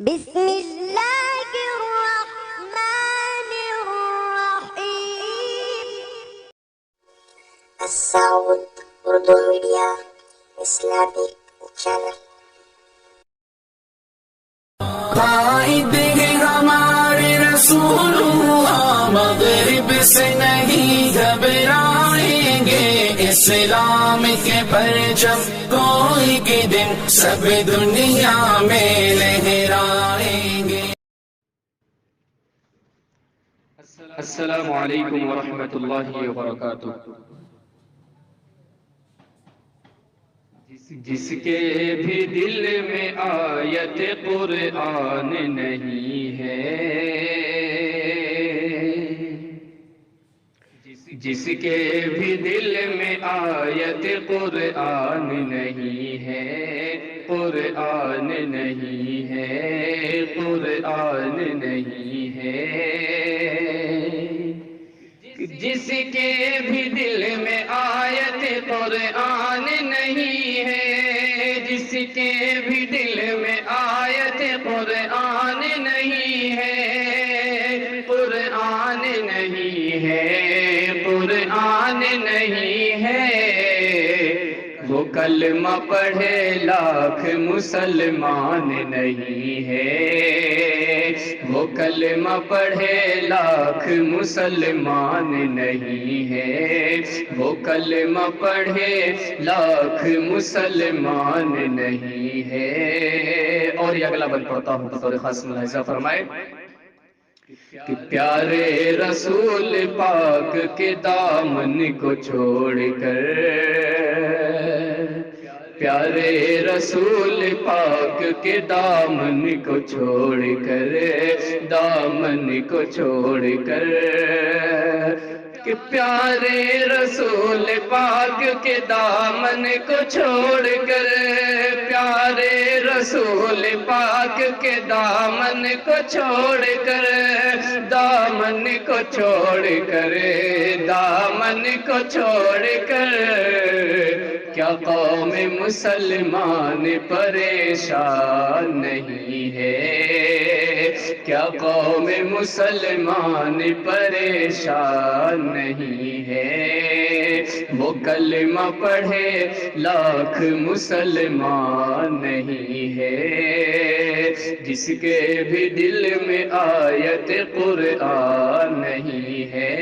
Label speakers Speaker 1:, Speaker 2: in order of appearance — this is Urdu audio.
Speaker 1: بسم اللہ الرحمن الرحیم۔ السعود اردو میڈیا اسلامک چینل۔
Speaker 2: قائد ہے ہمارے رسول اللہ، مغرب سے نہیں گھبرائیں گے، اسلام کے پرچم کوئی کے دن سب دنیا میں لہرائیں گے۔
Speaker 3: السلام علیکم ورحمۃ اللہ وبرکاتہ۔ جس کے بھی دل میں آیت قرآن نہیں ہے، جس کے بھی دل میں آیت قرآن نہیں ہے، قرآن نہیں ہے، قرآن نہیں ہے، جس کے بھی دل میں آیت قرآن نہیں ہے، جس کے بھی دل میں آیت قرآن نہیں ہے، قرآن نہیں ہے، قرآن نہیں ہے، وہ کلمہ پڑھے لاکھ مسلمان نہیں ہے، وہ کلمہ پڑھے لاکھ مسلمان نہیں ہے، وہ کلمہ پڑھے لاکھ مسلمان نہیں ہے۔ اور یہ اگلا بند پڑھتا ہوں بطور خاص ملاحظہ فرمائے کہ پیارے رسول پاک کے دامن کو چھوڑ کر، پیارے رسول پاک کے دامن کو چھوڑ کر، دامن کو چھوڑ کر، کہ پیارے رسول پاک کے دامن کو چھوڑ کر، پیارے رسول پاک کے دامن کو چھوڑ کر، دامن کو چھوڑ کر، دامن کو چھوڑ کر، کیا قوم مسلمان پریشان نہیں ہے، کیا قوم مسلمان پریشان نہیں ہے، وہ کلمہ پڑھے لاکھ مسلمان نہیں ہے، جس کے بھی دل میں آیت قرآن نہیں ہے،